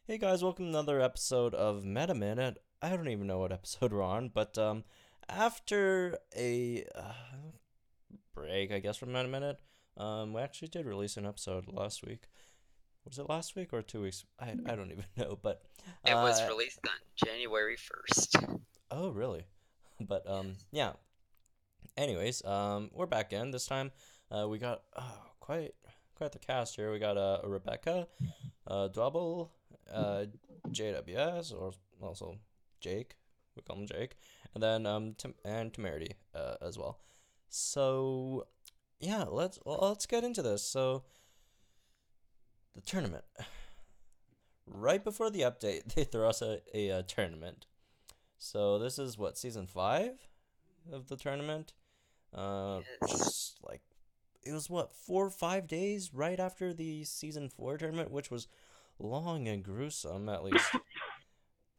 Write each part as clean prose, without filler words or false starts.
Hey guys, welcome to another episode of Metaminute. I don't even know what episode we're on, but after a break, I guess, from Metaminute, we actually did release an episode last week. Was it last week or 2 weeks? I don't even know, but It was uh, released on January 1st. oh really? But yeah. Anyways, we're back in this time. We got quite the cast here. We got Rebecca, Dwebble, JWS, or also Jake. We call him Jake, and then and Temerity as well. So yeah, let's get into this. So the tournament. Right before the update, they throw us a tournament. So this is what, season 5 of the tournament. Yes. Just like it was what, 4 or 5 days right after the season 4 tournament, which was long and gruesome. At least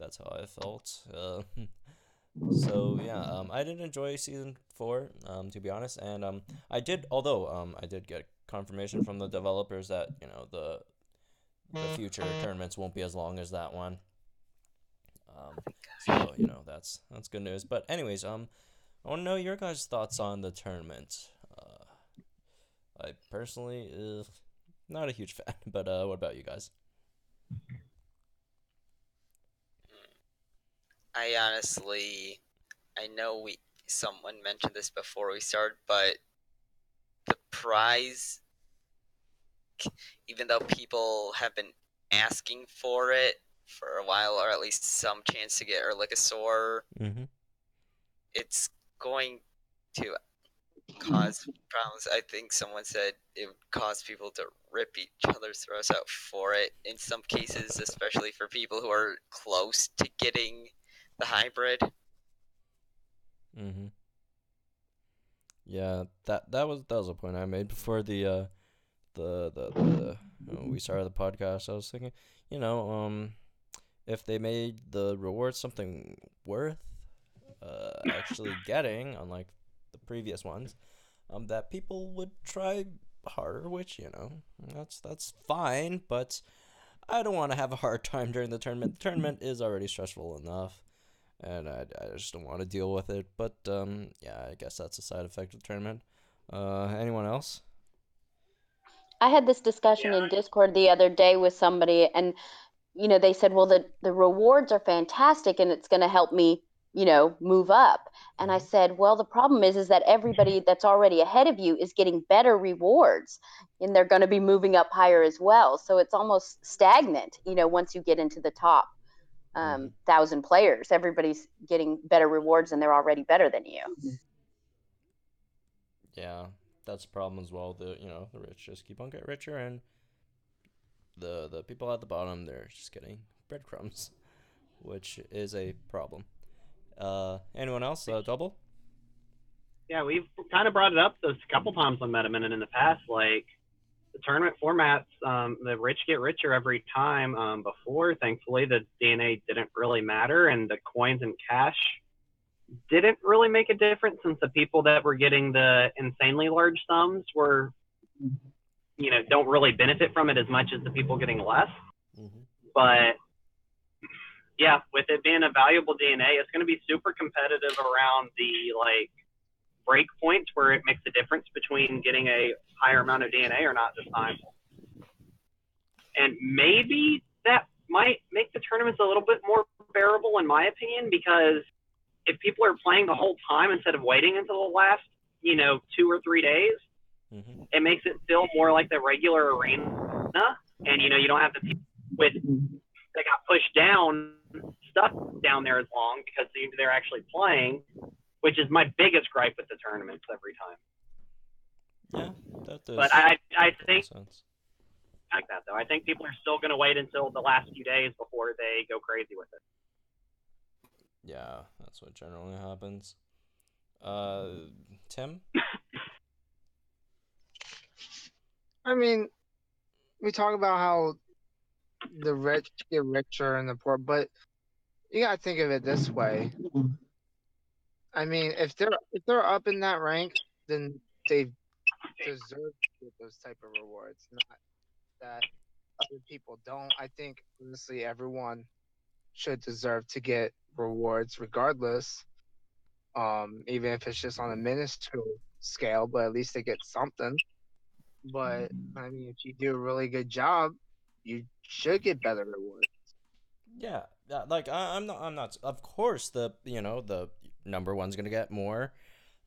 that's how I felt. So yeah, I did enjoy season 4, to be honest, and I did get confirmation from the developers that the future tournaments won't be as long as that one. Um, so that's good news. But anyways, I want to know your guys' thoughts on the tournament. I personally, not a huge fan, but what about you guys? I honestly, I know someone mentioned this before we started, but the prize, even though people have been asking for it for a while, or at least some chance to get Erlicosaur, Mm-hmm. it's going to cause problems. I think someone said it would cause people to rip each other's throats out for it in some cases, especially for people who are close to getting the hybrid. Mm-hmm. Yeah, that was a point I made before the we started the podcast. I was thinking, you know, if they made the reward something worth actually getting, unlike the previous ones, that people would try harder, which that's fine, but I don't want to have a hard time during the tournament. The tournament is already stressful enough, and I just don't want to deal with it. But yeah, I guess that's a side effect of the tournament. Anyone else? I had this discussion in Discord the other day with somebody, and they said, well, the rewards are fantastic and it's going to help me, move up. And I Mm-hmm. said, well, the problem is that everybody that's already ahead of you is getting better rewards, and they're going to be moving up higher as well. So it's almost stagnant, once you get into the top Mm-hmm. 1,000 players, everybody's getting better rewards and they're already better than you. Yeah, that's a problem as well. The rich just keep on getting richer, and the people at the bottom, they're just getting breadcrumbs, which is a problem. Anyone else? Double? Yeah, we've kind of brought it up those couple times on MetaMinute in the past. Like the tournament formats, the rich get richer every time. Before, thankfully, the DNA didn't really matter, and the coins and cash didn't really make a difference since the people that were getting the insanely large sums were, don't really benefit from it as much as the people getting less. Mm-hmm. But yeah, with it being a valuable DNA, it's going to be super competitive around the break points where it makes a difference between getting a higher amount of DNA or not this time. And maybe that might make the tournaments a little bit more bearable, in my opinion, because if people are playing the whole time instead of waiting until the last, 2 or 3 days, Mm-hmm. it makes it feel more like the regular arena. And, you don't have the people with that got pushed down stuck down there as long because they're actually playing, which is my biggest gripe with the tournaments every time. Yeah, that But does I make a lot of think sense. like that though. I think people are still going to wait until the last few days before they go crazy with it. Yeah, that's what generally happens. Uh, Tim? I mean, we talk about how the rich get richer and the poor, but you gotta think of it this way. I mean, if they're up in that rank, then they deserve to get those type of rewards, not that. other people don't. I think honestly everyone should deserve to get rewards regardless. Even if it's just on a minuscule scale, but at least they get something. But I mean, if you do a really good job, you should get better rewards. Yeah, like I'm not. Of course, the number one's gonna get more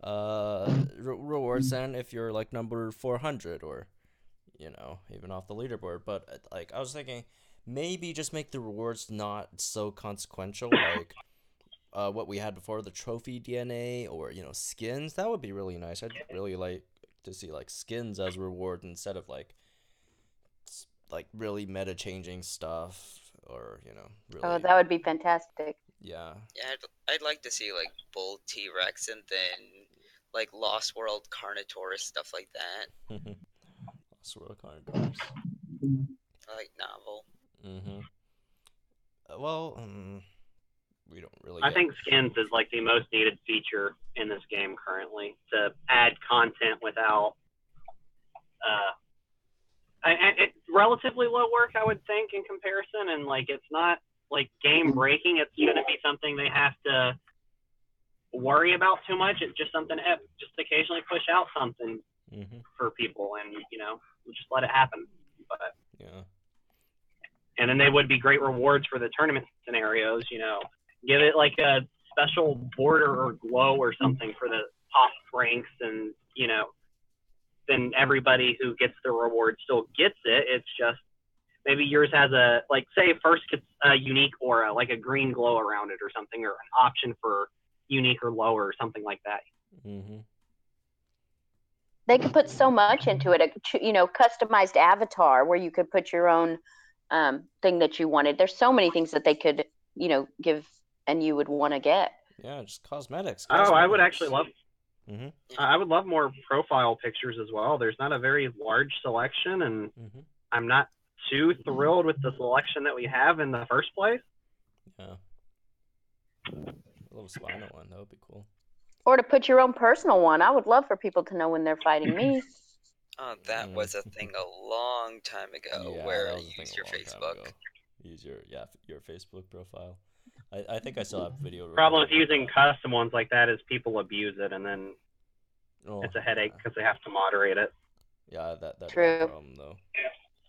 rewards than if you're like number 400 or even off the leaderboard. But like I was thinking, maybe just make the rewards not so consequential, like what we had before, the trophy DNA or skins. That would be really nice. I'd really like to see like skins as reward instead of like really meta changing stuff or really. Oh, that would be fantastic. Yeah. Yeah, I'd like to see like Bull T-Rex and then like Lost World Carnotaurus, stuff like that. Lost World Carnotaurus. Like novel. Well, we don't really. I think skins is like the most needed feature in this game currently to add content without. It's relatively low work, I would think, in comparison, and like it's not like game breaking. It's going to be something they have to worry about too much. It's just something to just occasionally push out something for people, and we'll just let it happen. But yeah. And then they would be great rewards for the tournament scenarios. Give it like a special border or glow or something for the top ranks, and then everybody who gets the reward still gets it. It's just maybe yours has a, like, say first gets a unique aura, like a green glow around it or something, or an option for unique or lower or something like that. They could put so much into it, customized avatar where you could put your own thing that you wanted. There's so many things that they could, give and you would want to get. Yeah, just cosmetics. Oh, I would actually love. I would love more profile pictures as well. There's not a very large selection, and I'm not too thrilled with the selection that we have in the first place. Yeah. A little spinal one, that would be cool. Or to put your own personal one. I would love for people to know when they're fighting me. Oh, that was a thing a long time ago, where you use your Facebook. Use your Facebook profile. I think I still have video. Problem with using custom ones like that is people abuse it, and then it's a headache because they have to moderate it. Yeah, that's True. a problem though.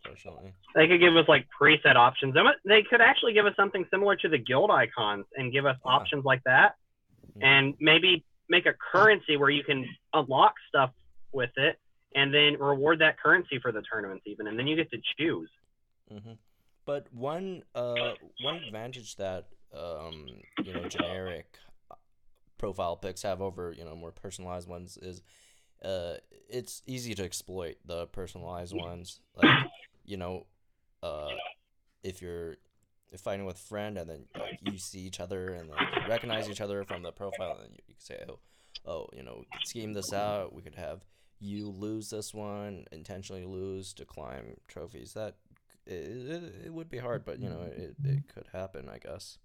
Fortunately, they could give us like preset options. They could actually give us something similar to the guild icons and give us options like that, and maybe make a currency where you can unlock stuff with it, and then reward that currency for the tournaments even, and then you get to choose. But one advantage that generic profile pics have over more personalized ones is it's easy to exploit the personalized ones. Like if you're fighting with a friend and then you see each other and then you recognize each other from the profile, and you can say, oh, scheme this out. We could have you lose this one, intentionally lose to climb trophies. That it would be hard, but it could happen, I guess.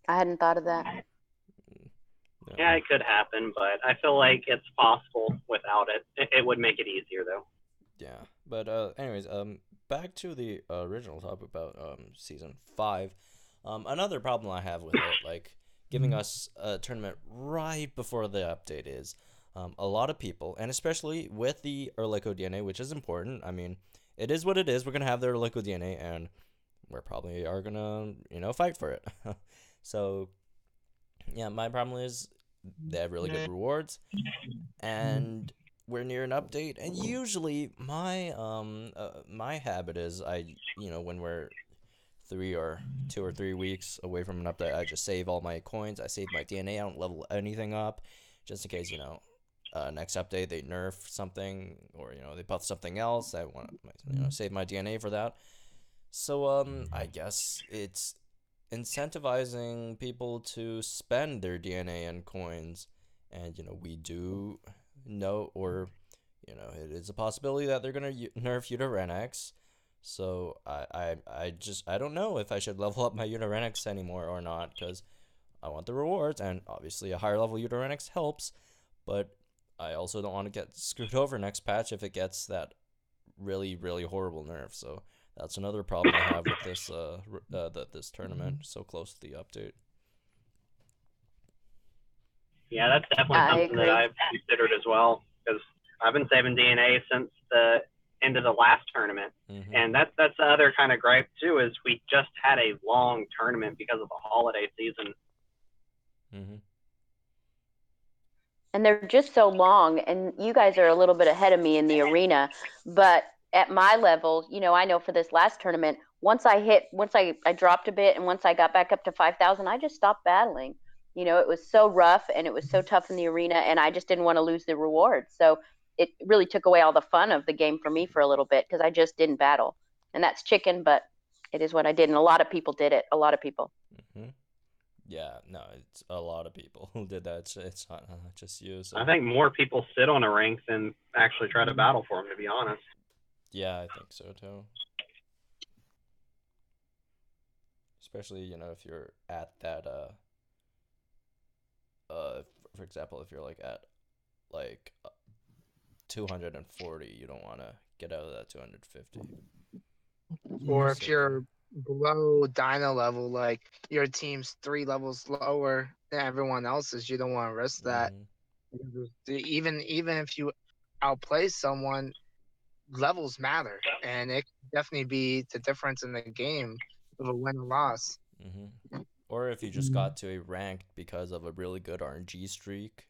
I hadn't thought of that. Yeah, it could happen, but I feel like it's possible without it. It would make it easier, though. Yeah, but anyways, back to the original topic about season 5. Another problem I have with it, like giving us a tournament right before the update, is a lot of people, and especially with the Erlico DNA, which is important. I mean, it is what it is. We're gonna have their Erlico DNA, and we're probably are gonna fight for it. So yeah, my problem is they have really good rewards, and we're near an update, and usually my my habit is when we're 2 or 3 weeks away from an update, I just save all my coins. I save my DNA. I don't level anything up, just in case next update they nerf something, or they buff something else. I want to save my DNA for that. So I guess it's incentivizing people to spend their DNA and coins, and we do know, or it is a possibility that they're gonna nerf Utarenex. So I don't know if I should level up my Utarenex anymore or not, because I want the rewards, and obviously a higher level Utarenex helps, but I also don't want to get screwed over next patch if it gets that really, really horrible nerfs. So that's another problem I have with this this tournament so close to the update. Yeah, that's definitely I something that agree. I've considered as well, because I've been saving DNA since the end of the last tournament. Mm-hmm. And that's the other kind of gripe too, is we just had a long tournament because of the holiday season. Mm-hmm. And they're just so long, and you guys are a little bit ahead of me in the arena, but at my level, I know for this last tournament, once I dropped a bit, and once I got back up to 5,000, I just stopped battling. It was so rough and it was so tough in the arena, and I just didn't want to lose the rewards. So it really took away all the fun of the game for me for a little bit, because I just didn't battle. And that's chicken, but it is what I did. And a lot of people did it. A lot of people. Mm-hmm. Yeah, no, it's a lot of people who did that. It's not just you. So. I think more people sit on a rank than actually try to battle for them, to be honest. Yeah, I think so too. Especially, if you're at that for example, if you're like at 240, you don't want to get out of that 250. Or if you're below Dino level, like your team's 3 levels lower than everyone else's, you don't want to risk that. Even if you outplay someone, levels matter, and it can definitely be the difference in the game of a win or loss. Mm-hmm. Or if you just got to a rank because of a really good RNG streak,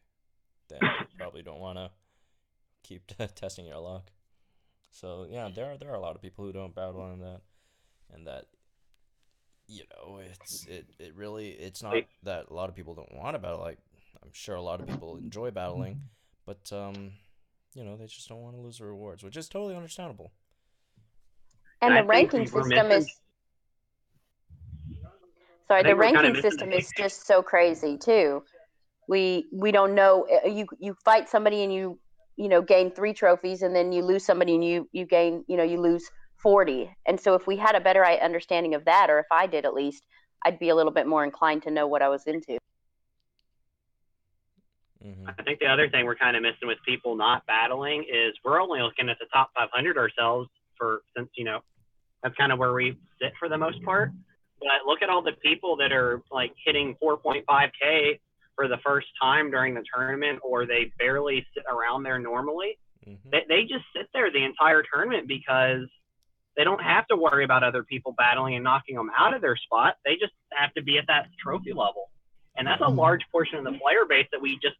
then you probably don't want to keep testing your luck. So yeah, there are a lot of people who don't battle on that, and that it's not that a lot of people don't want to battle. Like, I'm sure a lot of people enjoy battling, but they just don't want to lose the rewards, which is totally understandable. And the ranking system is the ranking system is just so crazy too. We don't know. You fight somebody and you gain 3 trophies, and then you lose somebody and you gain you lose 40. And so if we had a better understanding of that, or if I did at least, I'd be a little bit more inclined to know what I was into. Mm-hmm. I think the other thing we're kind of missing with people not battling is we're only looking at the top 500 ourselves, since that's kind of where we sit for the most part. But look at all the people that are like hitting 4.5K for the first time during the tournament, or they barely sit around there normally. Mm-hmm. They just sit there the entire tournament because they don't have to worry about other people battling and knocking them out of their spot. They just have to be at that trophy level. And that's a large portion of the player base that we just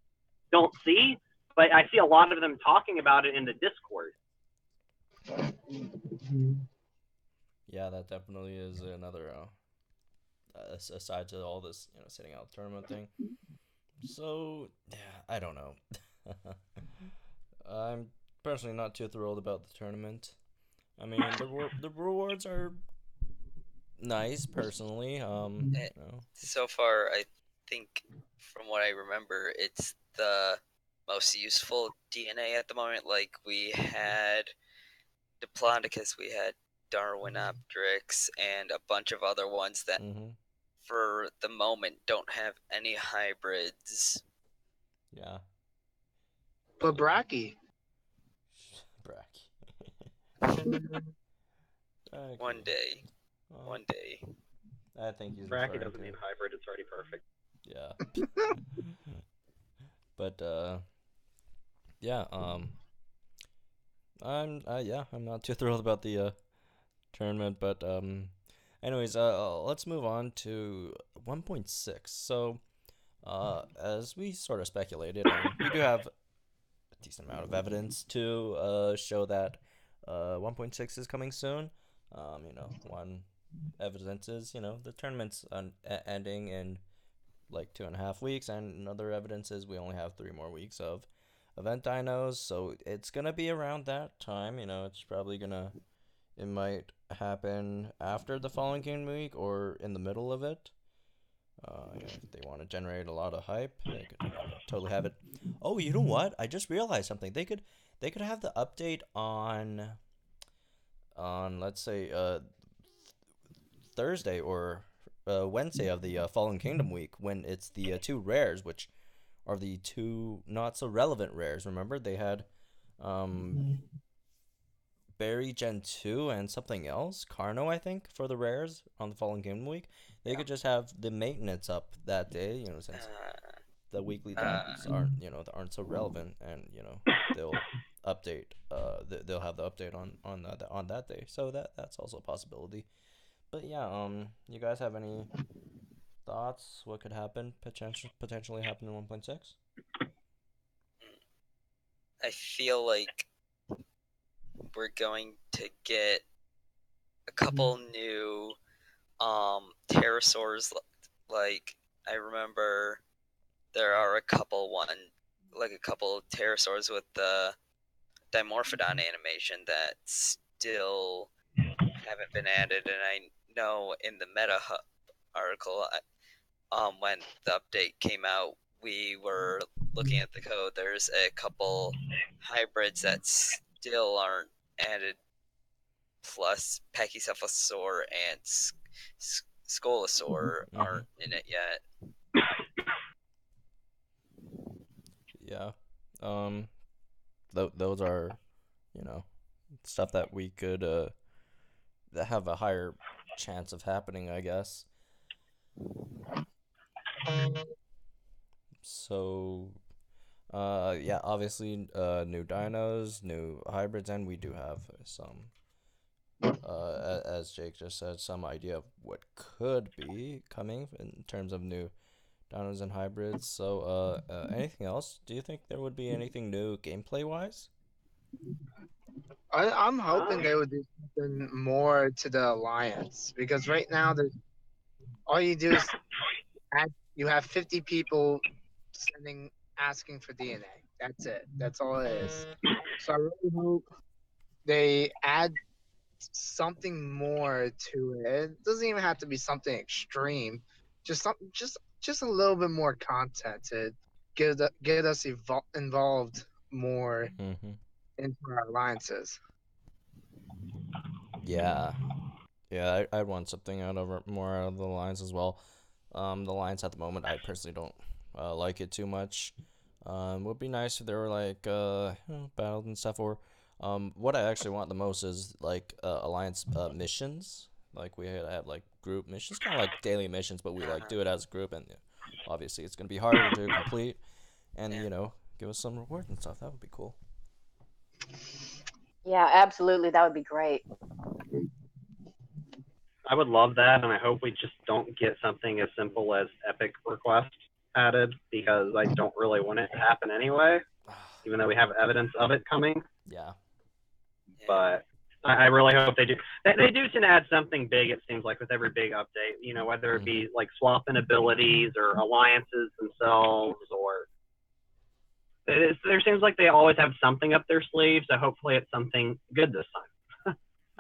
don't see, but I see a lot of them talking about it in the Discord. Yeah, that definitely is another aside to all this, sitting out tournament thing. So, yeah, I don't know. I'm personally not too thrilled about the tournament. I mean, the rewards are nice, personally. So far, I think, from what I remember, it's the most useful DNA at the moment. Like, we had Diplodocus, we had Darwinopteryx, and a bunch of other ones that, for the moment, don't have any hybrids. Yeah. But Bracky. One day. I think he's Bracky doesn't need hybrid, it's already perfect. Yeah. But yeah, I'm not too thrilled about the tournament, but anyways, let's move on to 1.6. So, as we sort of speculated, we do have a decent amount of evidence to show that 1.6 is coming soon. One evidence is the tournament's ending in like 2.5 weeks, and another evidence is we only have 3 more weeks of event dinos, so it's gonna be around that time. It's probably it might happen after the Fallen Kingdom week or in the middle of it. If they want to generate a lot of hype, they could totally have it. Oh, you know what? I just realized something. They could have the update on let's say Thursday or Wednesday of the Fallen Kingdom week, when it's the 2 rares, which are the 2 not so relevant rares. Remember, they had Berry Gen 2 and something else, Carno, I think, for the rares on the following game week, they could just have the maintenance up that day, since the weekly drops aren't so relevant, and they'll update they'll have the update on that day, so that's also a possibility. But yeah, you guys have any thoughts what could happen, potentially happen in 1.6? I feel like we're going to get a couple new pterosaurs. Like, I remember there are a couple pterosaurs with the Dimorphodon animation that still haven't been added, and I know in the Meta Hub article, when the update came out, we were looking at the code. There's a couple hybrids that still aren't added, plus Pachycephalosaur and Scolosaur aren't in it yet. Yeah. Those are, stuff that we could that have a higher chance of happening, I guess. So, yeah, obviously, new dinos, new hybrids, and we do have some, as Jake just said, some idea of what could be coming in terms of new dinos and hybrids. So, anything else? Do you think there would be anything new gameplay-wise? I'm hoping they would do something more to the alliance, because right now all you do is you have 50 people asking for DNA. That's it. That's all it is. So I really hope they add something more to it. It doesn't even have to be something extreme. Just a little bit more content to get us involved more into our alliances. Yeah. Yeah, I'd want something more out of the alliance as well. The alliance at the moment, I personally don't like it too much. Would be nice if there were like battles and stuff, or what I actually want the most is like alliance missions. Like we have like group missions, kind of like daily missions, but we like do it as a group, and obviously it's gonna be harder to complete, and give us some rewards and stuff. That would be cool. Yeah, absolutely. That would be great. I would love that, and I hope we just don't get something as simple as epic request added, because I don't really want it to happen anyway, even though we have evidence of it coming. Yeah. But I really hope they do. They do tend to add something big, it seems like, with every big update, whether it be like swapping abilities or alliances themselves, or there seems like they always have something up their sleeve, so hopefully it's something good this time.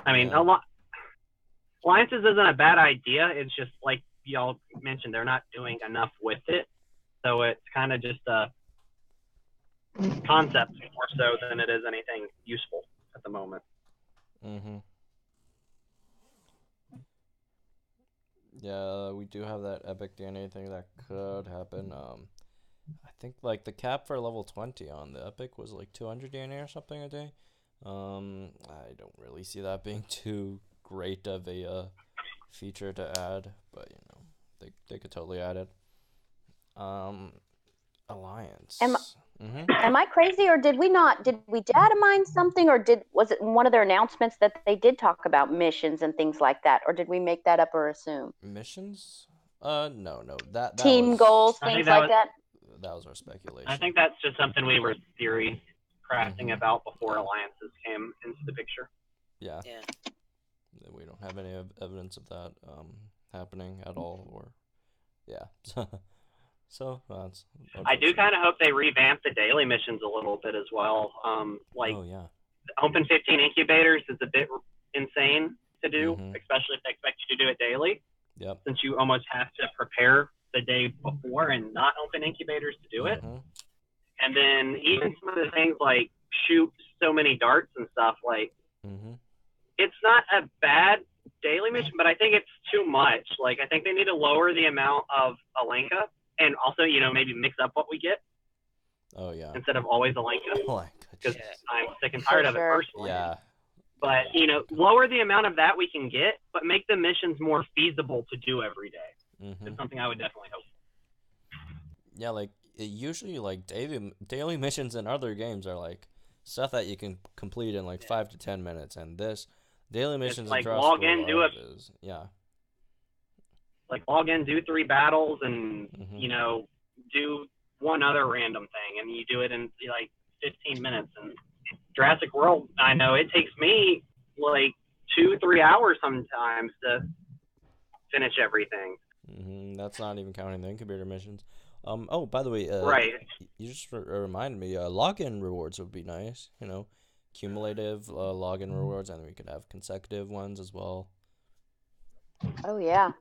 I mean, alliances isn't a bad idea. It's just like y'all mentioned, they're not doing enough with it. So it's kind of just a concept more so than it is anything useful at the moment. Yeah, we do have that epic DNA thing that could happen. I think like the cap for level 20 on the epic was like 200 DNA or something a day. I don't really see that being too great of a feature to add, but they could totally add it. Alliance. Am I crazy, or did we data mine something, or was it one of their announcements that they did talk about missions and things like that, or did we make that up or assume? Missions? No, that team was, goals, things like that. That was our speculation. I think that's just something we were theory crafting about before alliances came into the picture. Yeah. We don't have any evidence of that happening at all, or so that's. I do kind of hope they revamp the daily missions a little bit as well. Open 15 incubators is a bit insane to do, especially if they expect you to do it daily. Yep. Since you almost have to prepare the day before and not open incubators to do it. And then even some of the things like shoot so many darts and stuff, like it's not a bad daily mission, but I think it's too much. Like, I think they need to lower the amount of Alenka, and also, maybe mix up what we get. Oh yeah. Instead of always Alenka. Oh, because I'm sick and tired of it personally. Yeah. But, lower the amount of that we can get, but make the missions more feasible to do every day. Mm-hmm. It's something I would definitely hope. Yeah, like usually like daily missions in other games are like stuff that you can complete in like 5 to 10 minutes, and this daily missions like in Jurassic log in, World do Alive is like log in, do 3 battles, and Mhm. do one other random thing, and you do it in like 15 minutes. And Jurassic World, I know it takes me like 2-3 hours sometimes to finish everything. That's not even counting the incubator missions. Oh, by the way, Right. you just reminded me. Login rewards would be nice. Cumulative login rewards, and we could have consecutive ones as well. Oh yeah.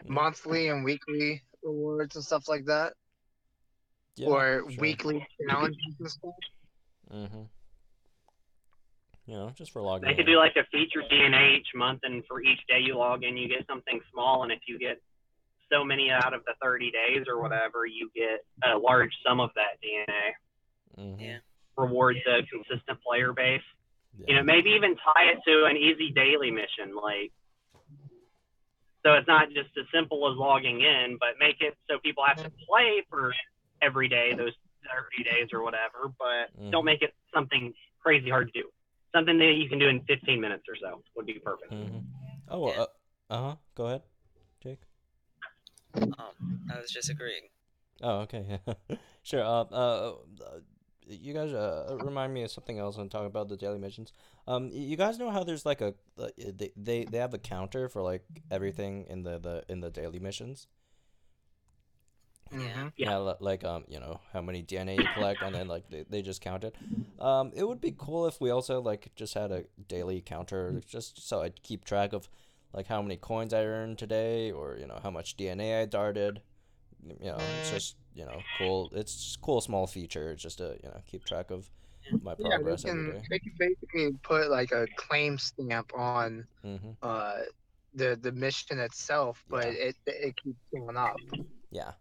Monthly and weekly rewards and stuff like that, Yeah, or sure. weekly challenges and stuff. Mm-hmm. Just for logging They could in. do like a featured DNA each month, and for each day you log in, you get something small, and if you get so many out of the 30 days or whatever, you get a large sum of that DNA. Mm-hmm. Yeah. Rewards a consistent player base. Yeah. Maybe even tie it to an easy daily mission, like, so it's not just as simple as logging in, but make it so people have to play for every day, those 30 days or whatever, but don't make it something crazy hard to do. Something that you can do in 15 minutes or so would be perfect. Mm-hmm. Oh, Yeah. Go ahead, Jake. I was just agreeing. Oh, okay. Sure. You guys remind me of something else and talk about the daily missions. You guys know how there's like they have a counter for like everything in the daily missions. Mm-hmm. Yeah, like how many DNA you collect, and then like they just count it. It would be cool if we also like just had a daily counter, just so I'd keep track of like how many coins I earned today, or how much DNA I darted. It's just cool. It's just a cool small feature just to keep track of my progress every day. They can basically put like a claim stamp on Mm-hmm. the mission itself, but Yeah. it keeps going up. Yeah,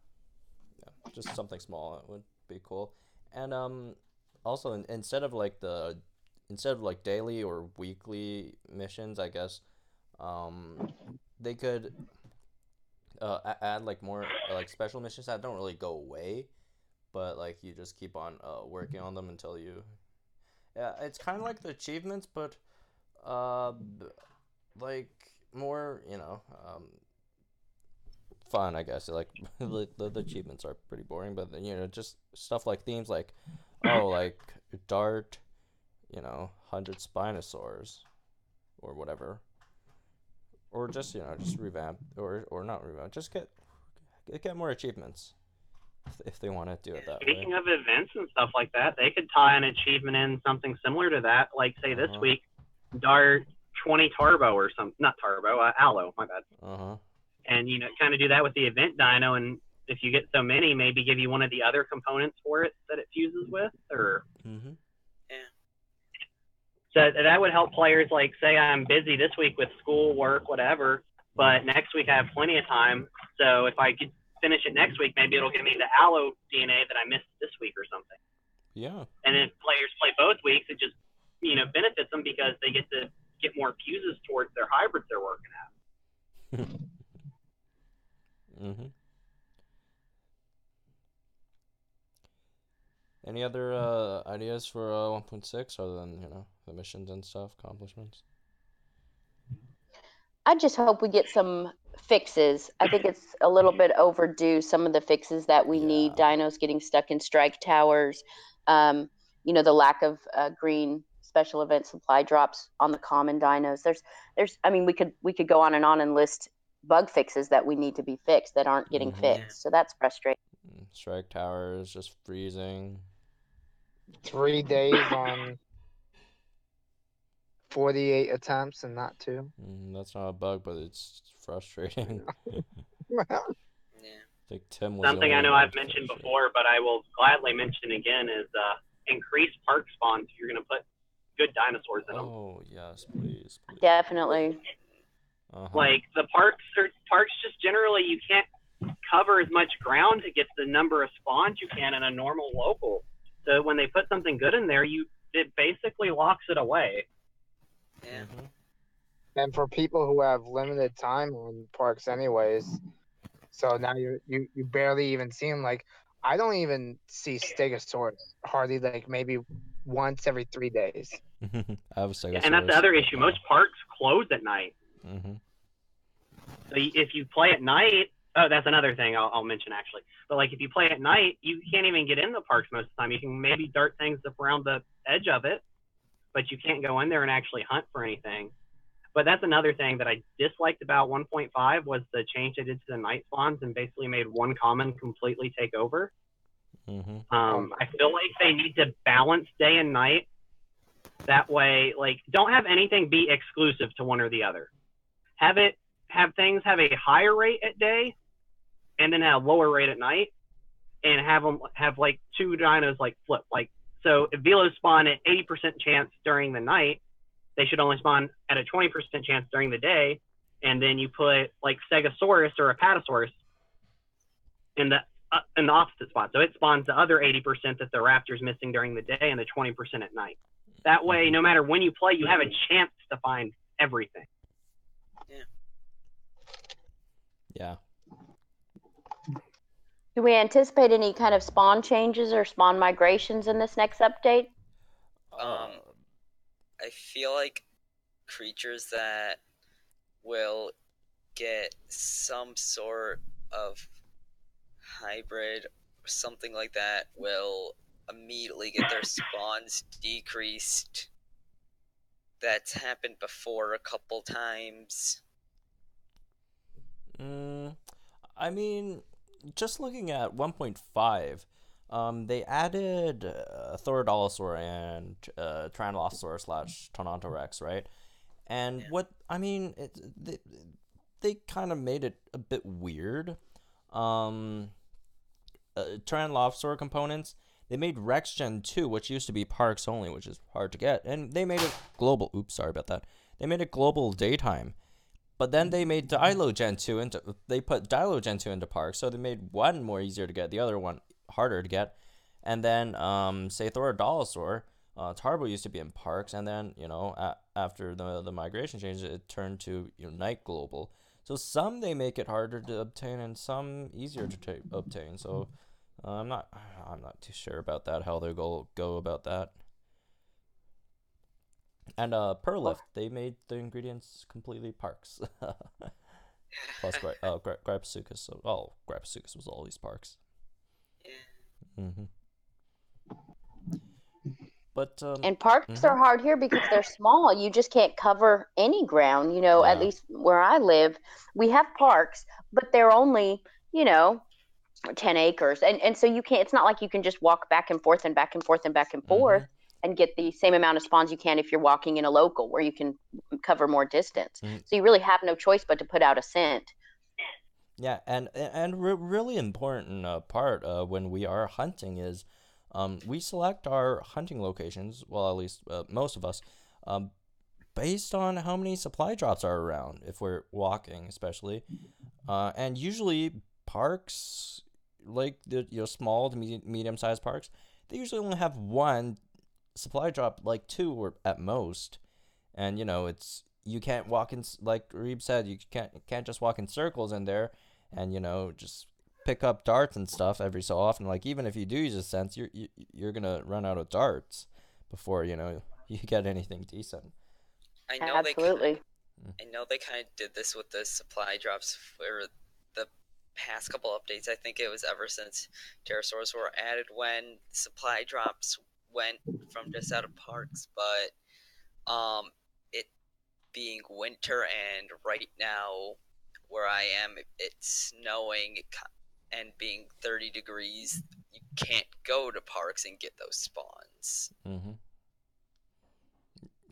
just something small would be cool. And also instead of like daily or weekly missions, I guess they could add like more like special missions that don't really go away, but like you just keep on working on them until you. Yeah, it's kind of like the achievements, but like more fun, I guess. Like the achievements are pretty boring, but then just stuff like themes like like dart 100 spinosaurs or whatever, or just just revamp or not revamp, just get more achievements if they want to do it that way. Speaking of events and stuff like that, they could tie an achievement in something similar to that, like say this week, dart 20 turbo or something, not turbo, aloe, my bad. And kind of do that with the event dino, and if you get so many, maybe give you one of the other components for it that it fuses with, or so that would help players. Like, say I'm busy this week with school, work, whatever, but next week I have plenty of time. So if I could finish it next week, maybe it'll give me the aloe DNA that I missed this week or something. Yeah. And if players play both weeks, it just benefits them because they get to get more fuses towards their hybrids they're working at. Any other ideas for 1.6 other than the missions and stuff, accomplishments? I just hope we get some fixes. I think it's a little bit overdue, some of the fixes that we need. Dinos getting stuck in strike towers, the lack of green special event supply drops on the common dinos. I mean, we could go on and list bug fixes that we need to be fixed that aren't getting fixed. So that's frustrating. Strike towers just freezing. 3 days on 48 attempts and not 2. That's not a bug, but it's frustrating. Yeah. I think Tim was something I know I've mentioned before, but I will gladly mention again is increase park spawns if you're going to put good dinosaurs in them. Oh yes, please. Definitely. Like the parks just generally you can't cover as much ground to get the number of spawns you can in a normal local. So when they put something good in there, it basically locks it away. Yeah. Mm-hmm. And for people who have limited time on parks, anyways, so now you barely even see them. Like I don't even see Stegosaurus hardly. Like maybe once every 3 days. I have a Yeah, and that's the Stegosaurus. other issue. Yeah. Most parks close at night. Mm-hmm. So if you play at night, oh, that's another thing I'll mention actually. But like if you play at night, you can't even get in the parks most of the time. You can maybe dart things up around the edge of it, but you can't go in there and actually hunt for anything. But that's another thing that I disliked about 1.5 was the change they did to the night spawns and basically made one common completely take over. Mm-hmm. I feel like they need to balance day and night. That way, like, don't have anything be exclusive to one or the other. Have things have a higher rate at day, and then a lower rate at night, and have like two dinos like flip. Like, so if velos spawn at 80% chance during the night, they should only spawn at a 20% chance during the day, and then you put like Stegosaurus or Apatosaurus in the opposite spot, so it spawns the other 80% that the raptor's missing during the day and the 20% at night. That way, no matter when you play, you have a chance to find everything. Yeah. Do we anticipate any kind of spawn changes or spawn migrations in this next update? I feel like creatures that will get some sort of hybrid or something like that will immediately get their spawns decreased. That's happened before a couple times. I mean, just looking at 1.5, they added Thorodolosaur and Tyrannosaurus / Tonontorex, right? And what I mean, they kind of made it a bit weird. Tyrannosaur components. They made Rex Gen 2, which used to be parks only, which is hard to get, and they made it global. Oops, sorry about that. They made it global daytime. But then they made Dilo Gen 2 they put Dilo Gen 2 into parks, so they made one more easier to get, the other one harder to get. And then say Thorodolosaur, Tarbo used to be in parks, and then, after the migration changes, it turned to night global. So some they make it harder to obtain and some easier to obtain. So I'm not too sure about that, how they go about that. And Perlift, they made the ingredients completely parks. Plus Gripsuchus. So, Gripsuchus was all these parks. Yeah. Mm-hmm. But and parks are hard here because they're small. You just can't cover any ground. At least where I live, we have parks, but they're only 10 acres, and so you can't. It's not like you can just walk back and forth and back and forth and back and forth and get the same amount of spawns you can if you're walking in a local where you can cover more distance. So you really have no choice but to put out a scent. Yeah, and really important part when we are hunting is we select our hunting locations, well, at least most of us, based on how many supply drops are around, if we're walking especially. And usually parks, like the small to medium-sized parks, they usually only have one supply drop, like 2 or at most. And it's, you can't walk in, like Reeb said, you can't just walk in circles in there and just pick up darts and stuff every so often. Like, even if you do use a sense, you're gonna run out of darts before you get anything decent. I know Absolutely. they kind of did this with the supply drops for the past couple updates. I think it was ever since pterosaurs were added when supply drops went from just out of parks, but it being winter and right now where I am it's snowing and being 30 degrees, you can't go to parks and get those spawns.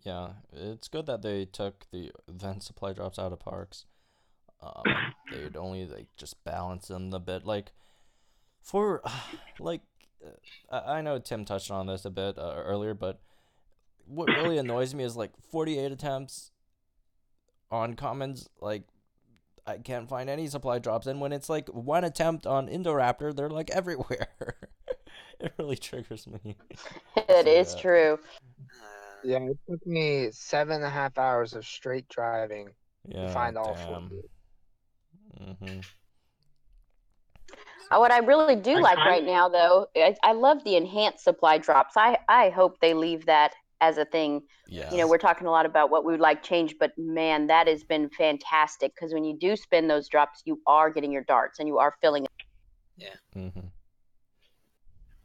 Yeah, it's good that they took the event supply drops out of parks. They'd only just balance them a bit. Like, for I know Tim touched on this a bit earlier, but what really annoys me is 48 attempts on commons. Like, I can't find any supply drops, and when it's one attempt on Indoraptor, they're everywhere. It really triggers me. It is true. Yeah, it took me 7.5 hours of straight driving to Yeah, find all four. damn. Mm-hmm. What I really do I like kind- right now, though, I love the enhanced supply drops. I hope they leave that as a thing. Yeah. You know, we're talking a lot about what we would like change, but man, that has been fantastic because when you do spin those drops, you are getting your darts and you are filling it. Mm-hmm.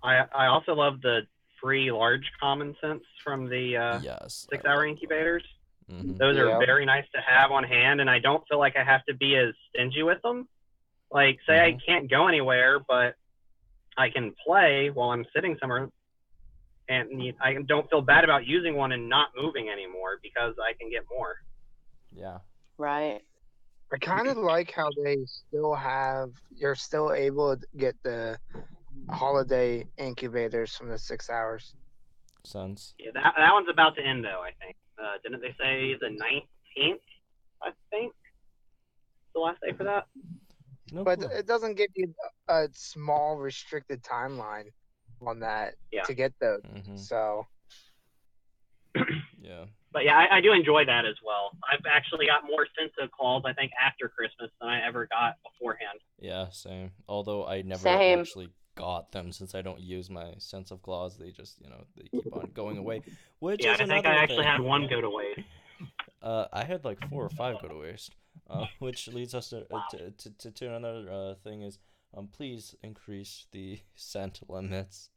I also love the free large common sense from the Yes. 6 hour incubators. Mm-hmm. Those are Yep. very nice to have on hand, and I don't feel like I have to be as stingy with them. Like, say I can't go anywhere, but I can play while I'm sitting somewhere, and I don't feel bad about using one and not moving anymore because I can get more. Yeah. Right. I kind of like how you're still able to get the holiday incubators from the 6 hours. Sense. Yeah, that one's about to end, though, I think. Didn't they say the 19th, I think? The last day for that? No But clue. it doesn't give you a small restricted timeline on that Yeah. to get those. Mhm. So Yeah. But yeah, I do enjoy that as well. I've actually got more sense of calls, I think, after Christmas than I ever got beforehand. Yeah, same. Although I never Same. actually got them since I don't use my sense of claws. They just, they keep on going away. Which Yeah, is I think another I actually thing. had one go to waste. I had like 4 or 5 go to waste. Which leads us to another thing is, please increase the scent limits,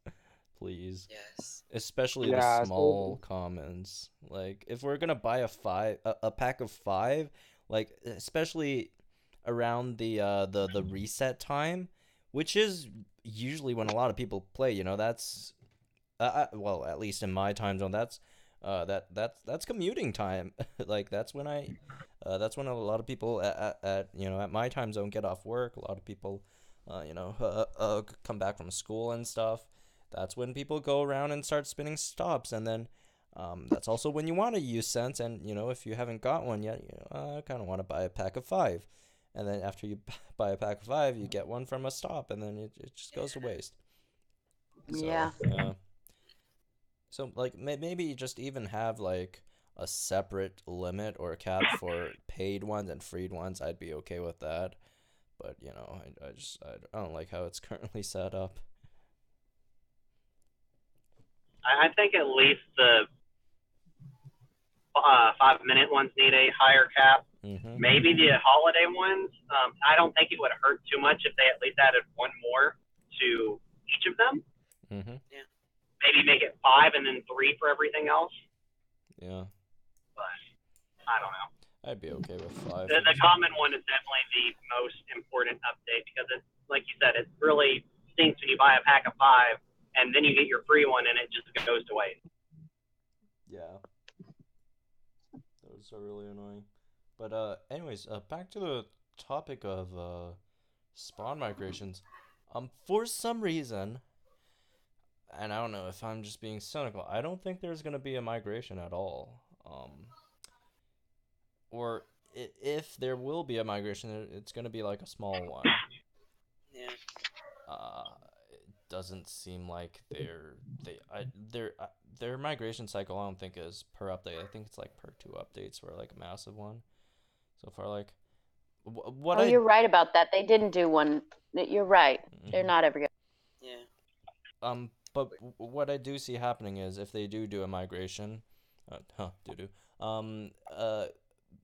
please. Yes. Especially Yeah, the small commons. Like, if we're gonna buy a pack of 5, like especially around the reset time, which is usually when a lot of people play. That's well, at least in my time zone, that's commuting time. Like that's when that's when a lot of people at my time zone get off work. A lot of people come back from school and stuff. That's when people go around and start spinning stops, and then that's also when you want to use cents. And if you haven't got one yet, I kind of want to buy a pack of 5, and then after you buy a pack of 5, you get one from a stop, and then it just goes to waste. So, Yeah. So like maybe just even have like a separate limit or cap for paid ones and freed ones. I'd be okay with that. But I don't like how it's currently set up. I think at least the 5-minute ones need a higher cap. Mm-hmm. Maybe the holiday ones. I don't think it would hurt too much if they at least added one more to each of them. Mm-hmm. Maybe make it 5 and then 3 for everything else. Yeah. But I don't know. I'd be okay with 5. The common one is definitely the most important update because it's like you said, it really stinks when you buy a pack of 5 and then you get your free one and it just goes to waste. Yeah. Those are really annoying. But anyways, back to the topic of spawn migrations. For some reason, and I don't know if I'm just being cynical, I don't think there's gonna be a migration at all. Or if there will be a migration, it's gonna be like a small one. Yeah. It doesn't seem like their migration cycle, I don't think is per update. I think it's like per 2 updates or like a massive one. So far, like You're right about that. They didn't do one. You're right. They're not ever going. Yeah. But what I do see happening is if they do a migration,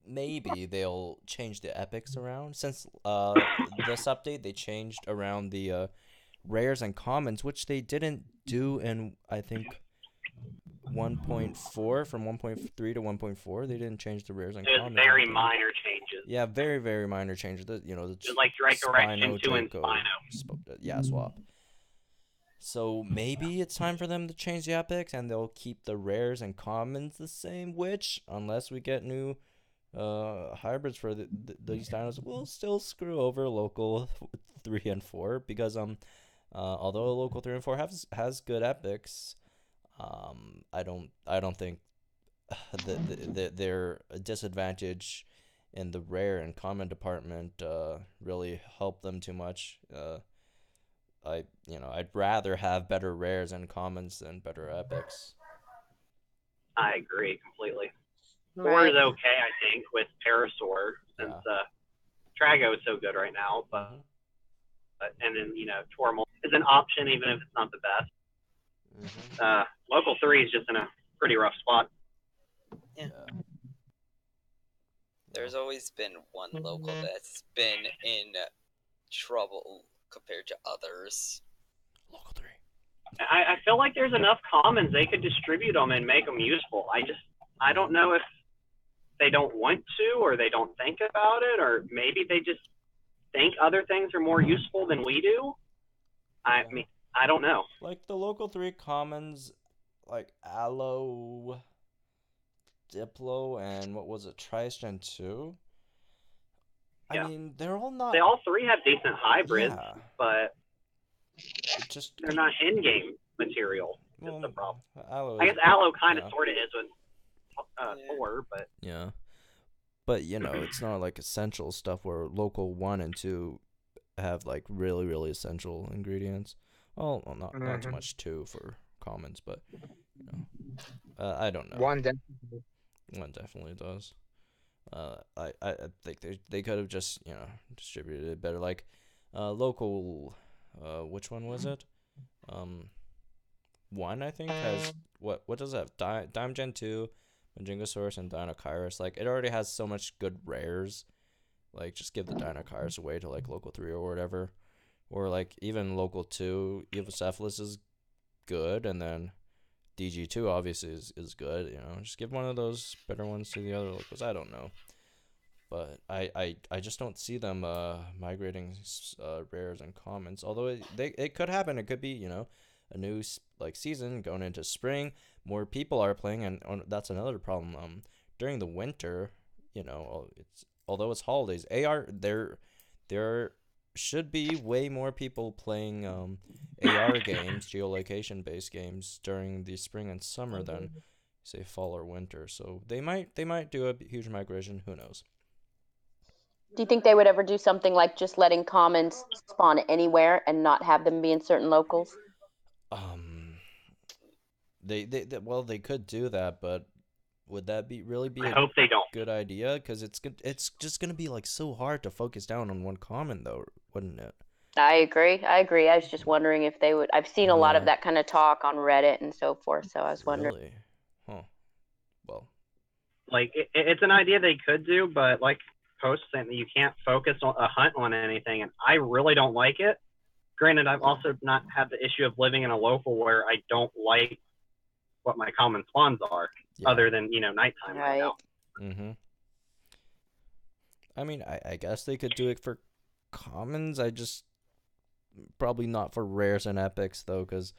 maybe they'll change the epics around. Since this update, they changed around the rares and commons, which they didn't do in, I think, 1.4. From 1.3 to 1.4, they didn't change the rares and There's commons. very minor changes. Yeah, very, very minor changes. The Just like Draco Rection 2 and Spino. Swap. So maybe it's time for them to change the epics, and they'll keep the rares and commons the same. Which, unless we get new hybrids for these dinos, will still screw over local 3 and 4 because although local 3 and 4 has good epics, I don't think their disadvantage in the rare and common department really help them too much. I'd rather have better rares and commons than better epics. I agree completely. Four Right. is okay, I think, with Parasaur, since Trago is so good right now. But and then Tormal is an option, even if it's not the best. Local 3 is just in a pretty rough spot. Yeah. There's always been one local that's been in trouble compared to others. Local 3. I feel like there's enough commons they could distribute them and make them useful. I don't know if they don't want to, or they don't think about it, or maybe they just think other things are more useful than we do. I mean, I don't know. Like the local 3 commons, like Aloe, Diplo, and what was it, Tri-Gen 2? I mean, they're all not... They all 3 have decent hybrids, but they're not in-game material. That's the problem. I guess Aloe kind of sort of is with Thor, but... Yeah. But, it's not like essential stuff where local 1 and 2 have like really, really essential ingredients. Well, not too much 2 for commons, but, I don't know. One definitely does. I think they could have just distributed it better. Like local, which one was it? 1 I think has what does it have? Dime Gen 2, Majingosaurus, and Dinochirus. Like it already has so much good rares. Like just give the Dinochirus away to like local 3 or whatever, or like even local 2. Evocephalus is good, and then DG2 obviously is good, just give one of those better ones to the other locals. I don't know, but I just don't see them migrating rares and commons, although it could happen. It could be a new like season going into spring, more people are playing, and that's another problem. During the winter, although it's holidays, there should be way more people playing AR games, geolocation based games during the spring and summer than say fall or winter. So they might do a huge migration. Who knows? Do you think they would ever do something like just letting commons spawn anywhere and not have them be in certain locals? They could do that, but would that really be I hope they don't. Good idea? Because it's just gonna be like so hard to focus down on one common, though, wouldn't it? I agree. I was just wondering if they would. I've seen a lot of that kind of talk on Reddit and so forth, so I was wondering. Really? Huh. Well, like it's an idea they could do, but like Post saying that you can't focus on a hunt on anything, and I really don't like it. Granted, I've also not had the issue of living in a local where I don't like what my common spawns are, other than nighttime right now. I mean, I guess they could do it for commons. I just probably not for rares and epics though, because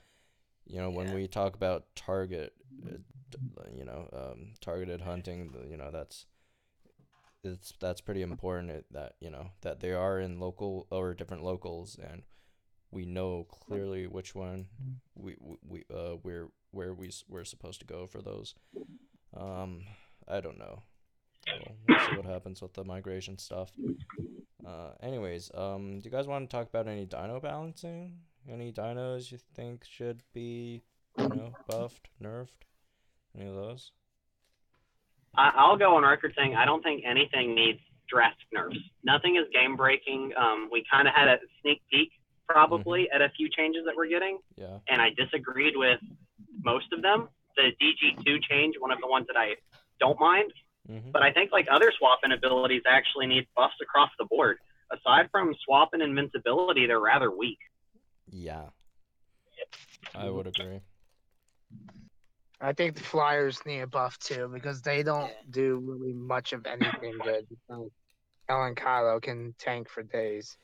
when we talk about targeted hunting, that's pretty important. That that they are in local or different locals, and we know clearly which one we're supposed to go for those. I don't know. We'll see what happens with the migration stuff. Anyways, do you guys want to talk about any dino balancing? Any dinos you think should be, buffed, nerfed? Any of those? I'll go on record saying I don't think anything needs drastic nerfs. Nothing is game breaking. We kind of had a sneak peek probably at a few changes that we're getting. Yeah. And I disagreed with most of them. The DG2 change, one of the ones that I don't mind. But I think like other swap-in abilities actually need buffs across the board. Aside from swap-in invincibility, they're rather weak. Yeah. I would agree. I think the Flyers need a buff too, because they don't do really much of anything good. Ellen Kylo can tank for days.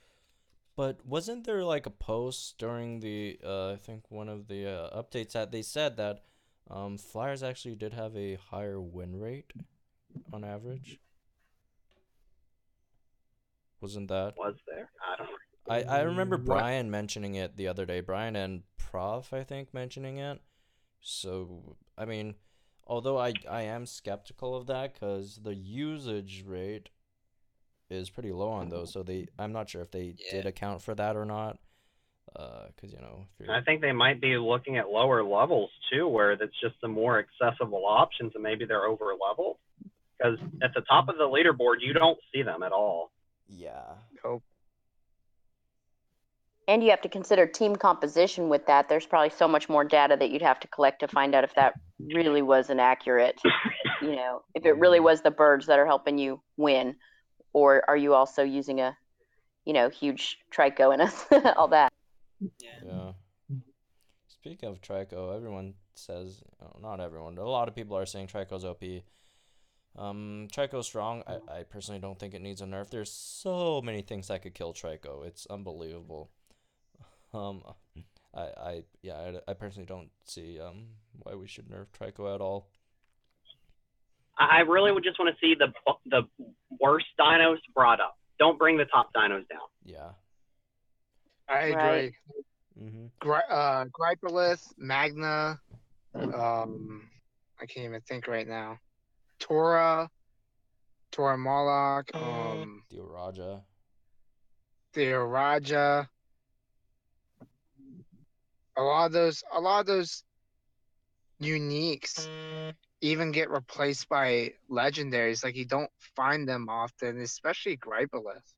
But wasn't there like a post during the I think one of the updates that they said that Flyers actually did have a higher win rate on average? Wasn't that? Was there? I don't know. I remember Brian mentioning it the other day. Brian and Prof, I think, mentioning it. So, I mean, although I am skeptical of that because the usage rate is pretty low on those. So I'm not sure if they did account for that or not. Because if you're I think they might be looking at lower levels too, where that's just the more accessible options, and maybe they're over leveled. Because at the top of the leaderboard, you don't see them at all. yeah. Nope. And you have to consider team composition with that. There's probably so much more data that you'd have to collect to find out if that really was an accurate, if it really was the birds that are helping you win, or are you also using a, huge trico and all that. Yeah. Speaking of Trico, everyone says, not everyone, but a lot of people are saying Trico's OP. Trico's strong. I personally don't think it needs a nerf. There's so many things that could kill Trico. It's unbelievable. I personally don't see why we should nerf Trico at all. I really would just want to see the worst dinos brought up. Don't bring the top dinos down. Yeah. I agree. Right. Gripolith, Magna, I can't even think right now. Tora Moloch, Theoraja. A lot of those uniques even get replaced by legendaries. Like, you don't find them often, especially Gripolith.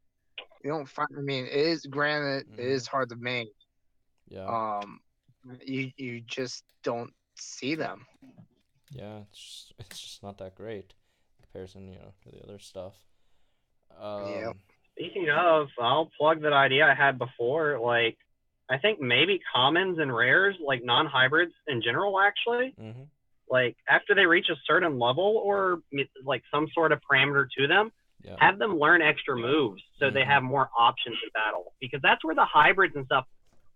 You don't find. I mean, it is granted, it is hard to make. Yeah. You just don't see them. Yeah, it's just not that great in comparison, to the other stuff. Yep. Speaking of, I'll plug that idea I had before. Like, I think maybe commons and rares, like non-hybrids in general, actually. Mm-hmm. Like, after they reach a certain level or like some sort of parameter to them, have them learn extra moves so they have more options in battle. Because that's where the hybrids and stuff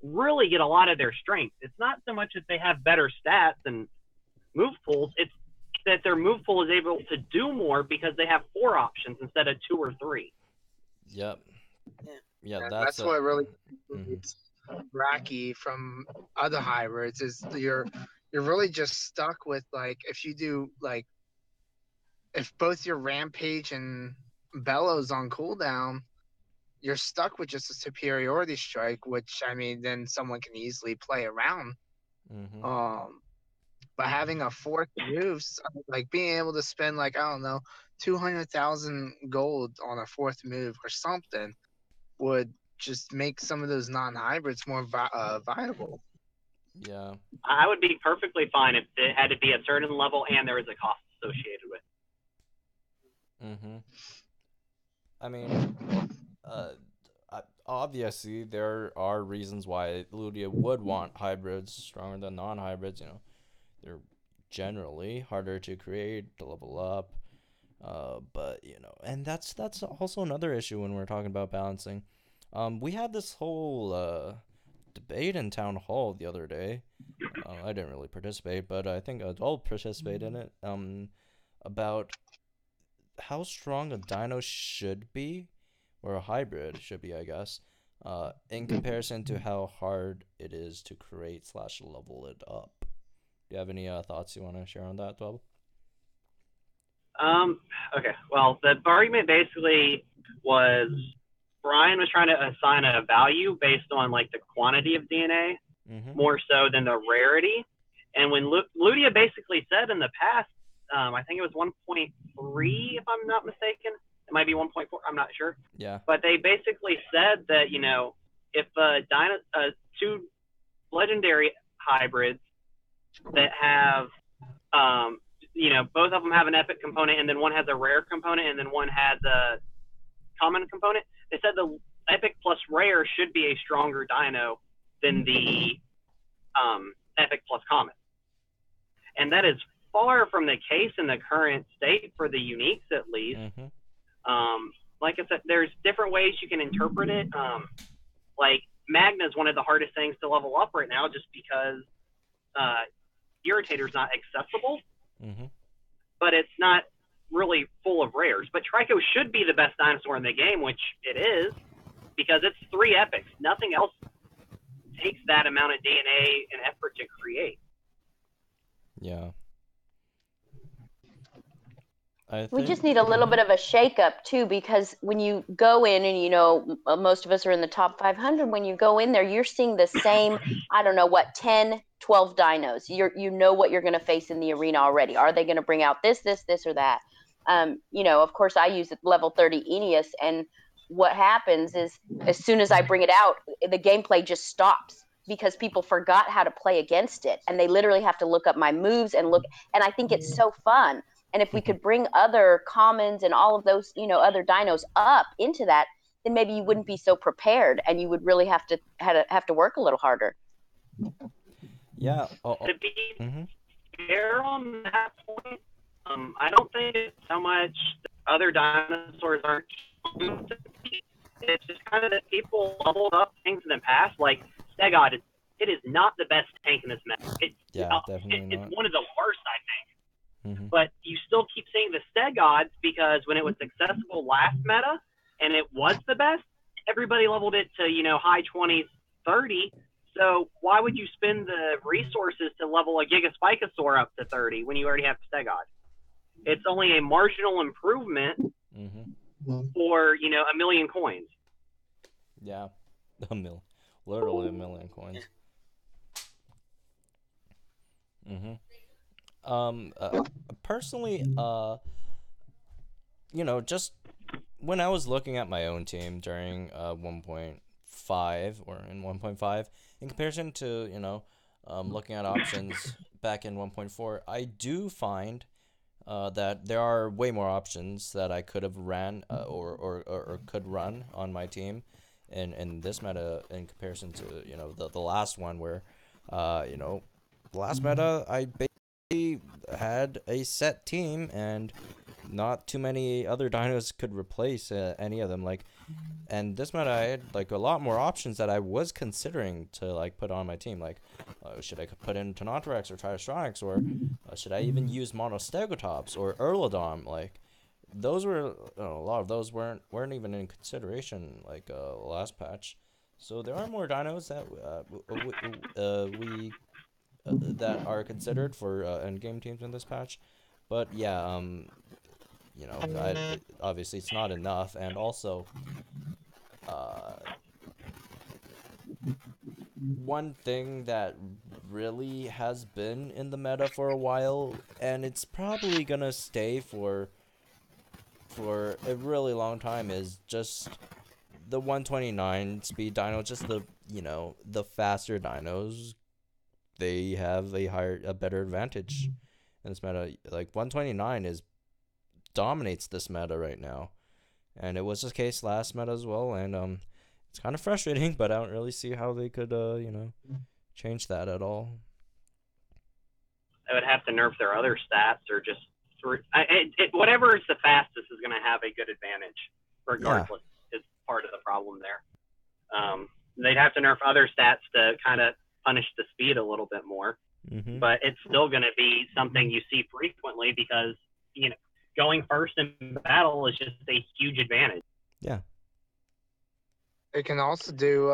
really get a lot of their strength. It's not so much that they have better stats and move pools, it's that their move pool is able to do more because they have 4 options instead of 2 or 3. Yep. Yeah, And that's what really it's Racky from other hybrids is you're really just stuck with, like, if you do, like, if both your Rampage and Bellows on cooldown, you're stuck with just a superiority strike, which, I mean, then someone can easily play around. But having a fourth move, like being able to spend, like, I don't know, 200,000 gold on a fourth move or something would just make some of those non-hybrids more viable. Yeah. I would be perfectly fine if it had to be a certain level and there was a cost associated with it. I mean, obviously there are reasons why Ludia would want hybrids stronger than non-hybrids. They're generally harder to create, to level up. But and that's also another issue when we're talking about balancing. We had this whole debate in town hall the other day. I didn't really participate, but I think I'll participate in it. About how strong a dino should be, or a hybrid should be, I guess, in comparison to how hard it is to create / level it up. Do you have any thoughts you want to share on that, Dwebble? Okay. Well, the argument basically was Brian was trying to assign a value based on, like, the quantity of DNA more so than the rarity. And when Ludia basically said in the past, I think it was 1.3, if I'm not mistaken. It might be 1.4. I'm not sure. Yeah. But they basically said that, if 2 legendary hybrids that have, both of them have an epic component, and then one has a rare component, and then one has a common component. They said the epic plus rare should be a stronger dino than the epic plus common. And that is far from the case in the current state for the uniques, at least. Like I said, there's different ways you can interpret it. Like, Magna is one of the hardest things to level up right now just because Irritator's not accessible. But it's not really full of rares. But Trico should be the best dinosaur in the game, which it is, because it's 3 epics. Nothing else takes that amount of DNA and effort to create. Yeah. We just need a little bit of a shakeup too, because when you go in and most of us are in the top 500. When you go in there, you're seeing the same, I don't know what, 10, 12 dinos. You know what you're going to face in the arena already. Are they going to bring out this, or that? Of course, I use level 30 Aeneas, and what happens is as soon as I bring it out, the gameplay just stops because people forgot how to play against it, and they literally have to look up my moves and look. And I think it's so fun. And if we could bring other commons and all of those, other dinos up into that, then maybe you wouldn't be so prepared, and you would really have to work a little harder. Yeah. To be fair on that point, I don't think it's so much other dinosaurs aren't. It's just kind of that people leveled up things in the past, like Stegod. It is not the best tank in this meta. Definitely not. It's one of the worst, I think. But you still keep seeing the Stegods because when it was accessible last meta and it was the best, everybody leveled it to, high 20s, 30. So why would you spend the resources to level a Gigaspikosaur up to 30 when you already have Stegod? It's only a marginal improvement for, a million coins. Yeah, literally a million coins. Personally, just when I was looking at my own team during 1.5 or in 1.5, in comparison to looking at options back in 1.4, I do find that there are way more options that I could have ran or could run on my team in this meta in comparison to the last one where the last meta I basically had a set team and not too many other dinos could replace any of them. And this meta I had a lot more options that I was considering to put on my team. Should I put in Tonotrex or Triceratops, or should I even use Monostegotops or Erlodon? Those were a lot of those weren't even in consideration last patch. So there are more dinos that we that are considered for endgame teams in this patch, but yeah, obviously it's not enough, and also, one thing that really has been in the meta for a while, and it's probably gonna stay for a really long time, is just the 129 speed dino. Just the faster dinos, they have a better advantage in this meta. 129 dominates this meta right now, and it was the case last meta as well. And it's kind of frustrating, but I don't really see how they could change that at all. They would have to nerf their other stats, or just whatever is the fastest is going to have a good advantage, regardless. Is part of the problem there. They'd have to nerf other stats to kind of punish the speed a little bit more, but it's still going to be something you see frequently because going first in battle is just a huge advantage. Yeah. It can also do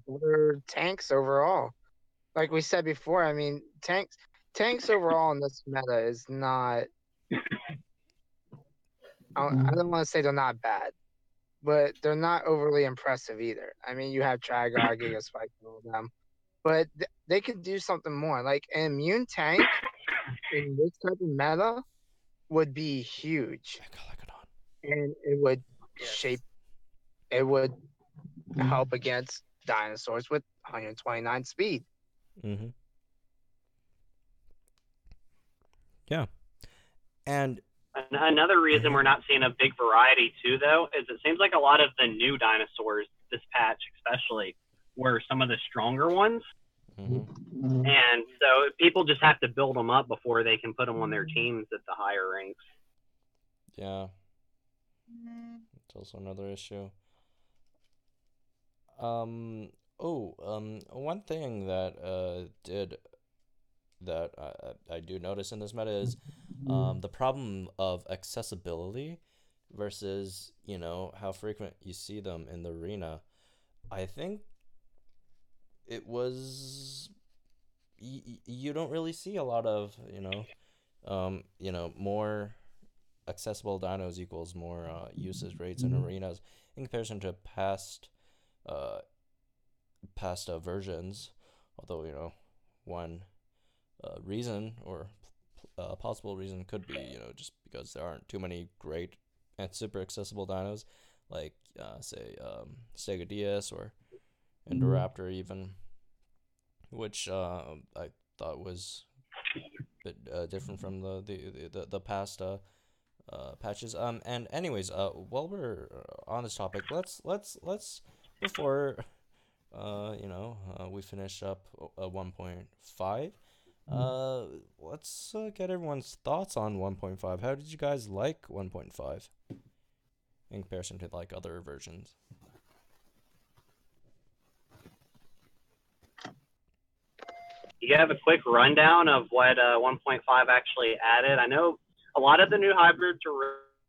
better tanks overall. Like we said before, I mean, tanks overall in this meta is not. I don't want to say they're not bad, but they're not overly impressive either. I mean, you have Tragar, Gigaspike, all of them, but they could do something more. Like an immune tank in this type of meta would be huge, and it would it would help against dinosaurs with 129 speed. Yeah. And another reason we're not seeing a big variety too, though, is it seems like a lot of the new dinosaurs this patch especially were some of the stronger ones. And so people just have to build them up before they can put them on their teams at the higher ranks. Yeah. It's also another issue. One thing that I do notice in this meta is the problem of accessibility versus how frequent you see them in the arena. I think it was you don't really see a lot of more accessible dinos equals more usage rates in arenas in comparison to uh, past versions. Although one reason or possible reason could be just because there aren't too many great and super accessible dinos like say Sega DS or Indoraptor even, which I thought was a bit different from the past patches. And anyways, while we're on this topic, let's before we finish up 1.5. Let's get everyone's thoughts on 1.5. How did you guys like 1.5 in comparison to like other versions? You have a quick rundown of what 1.5 actually added. I know a lot of the new hybrids are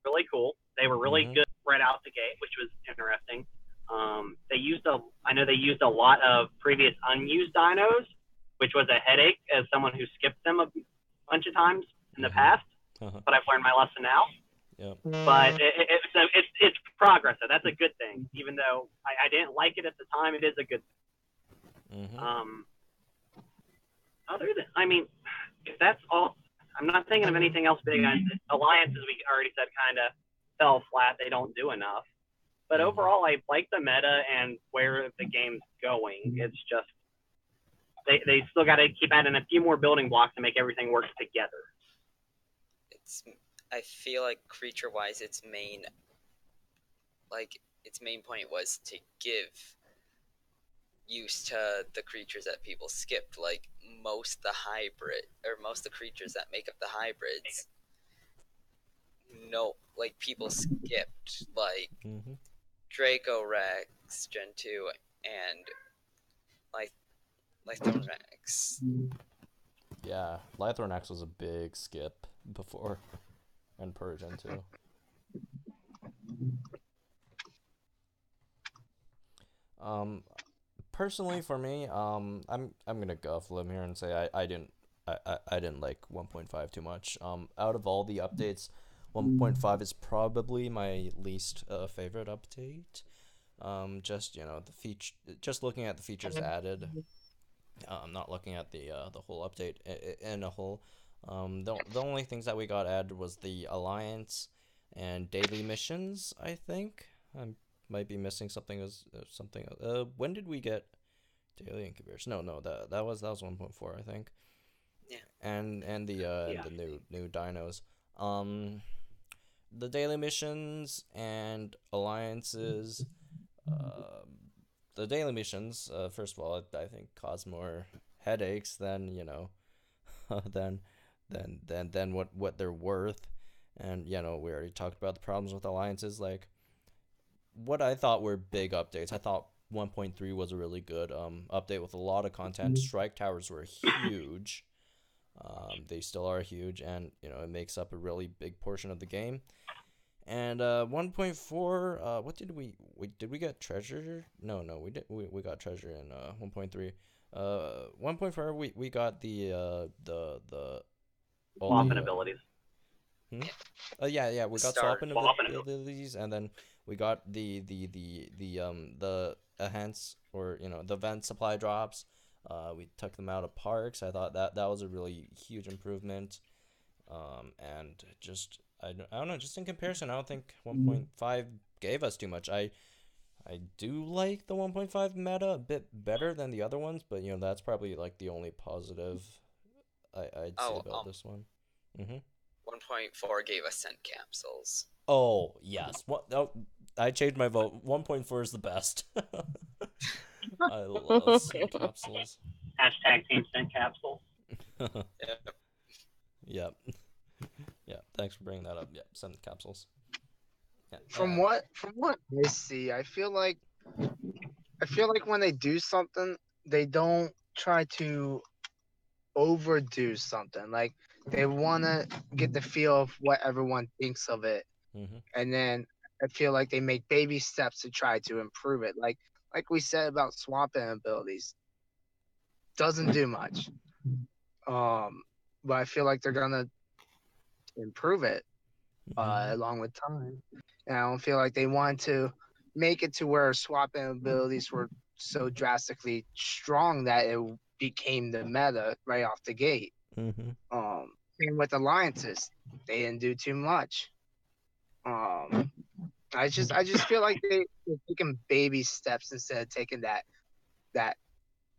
really cool. They were really good right out the gate, which was interesting. I know they used a lot of previous unused dinos, which was a headache as someone who skipped them a bunch of times in the past. But I've learned my lesson now. Yep. But it's progress. So that's a good thing. Even though I didn't like it at the time, it is a good thing. Other than, I mean, if that's all, I'm not thinking of anything else big. Alliances, we already said, kind of fell flat. They don't do enough. But overall, I like the meta and where the game's going. It's just they still got to keep adding a few more building blocks to make everything work together. I feel like creature-wise, its main point was to give use to the creatures that people skipped. Like most of the creatures that make up the hybrids, people skipped, like Draco Rex Gen 2 and Lythron Rex. Yeah, Lythron X was a big skip before and per Gen 2. Personally for me, I'm gonna go off a limb here and say I didn't like 1.5 too much. Out of all the updates, 1.5 is probably my least favorite update. Just looking at the features added, not looking at the whole update in a whole. The only things that we got added was the Alliance and daily missions. I think I might be missing something. When did we get daily incubators? No, that was 1.4, I think. Yeah. And the new dinos. The daily missions and alliances. The daily missions, first of all, I think cause more headaches than than what they're worth. And we already talked about the problems with alliances. Like what I thought were big updates. I thought 1.3 was a really good update with a lot of content. Strike towers were huge. They still are huge, and it makes up a really big portion of the game. And 1.4, what did we get treasure? No, we got treasure in 1.3. 1.4 we got the swapping abilities. Yeah, we got swapping abilities, and then we got the enhance, or the vent supply drops. We took them out of parks. I thought that was a really huge improvement. And just I don't know, just in comparison, I don't think 1.5 gave us too much. I do like the 1.5 meta a bit better than the other ones, but that's probably like the only positive I'd say about this one. 1.4 gave us scent capsules. Oh yes, I changed my vote. 1.4 is the best. I love scent capsules. Hashtag team scent capsules. Yep. Yeah, thanks for bringing that up. Yep, scent capsules. Yeah. From what I see, I feel like when they do something, they don't try to overdo something. Like they want to get the feel of what everyone thinks of it, and then I feel like they make baby steps to try to improve it. Like we said about swapping abilities, doesn't do much. But I feel like they're gonna improve it. along with time. And I don't feel like they want to make it to where swapping abilities were so drastically strong that it became the meta right off the gate. Mm-hmm. Same with alliances, they didn't do too much. I just feel like they're taking baby steps instead of taking that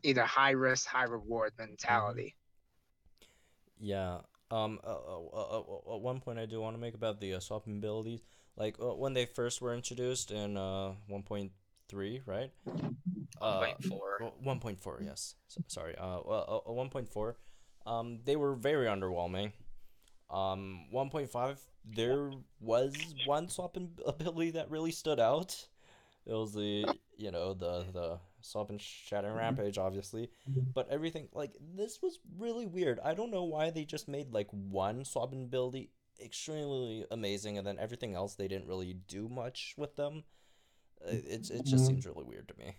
either high risk, high reward mentality. Yeah. At one point I do want to make about the swapping abilities. Like when they first were introduced in 1.3, right? 1.4. 1.4, yes. Sorry. 1.4. They were very underwhelming. 1.5, there was one swapping ability that really stood out. It was the swap and shattering rampage, obviously, but everything like this was really weird. I don't know why they just made like one swap and ability extremely amazing, and then everything else they didn't really do much with them. It just seems really weird to me.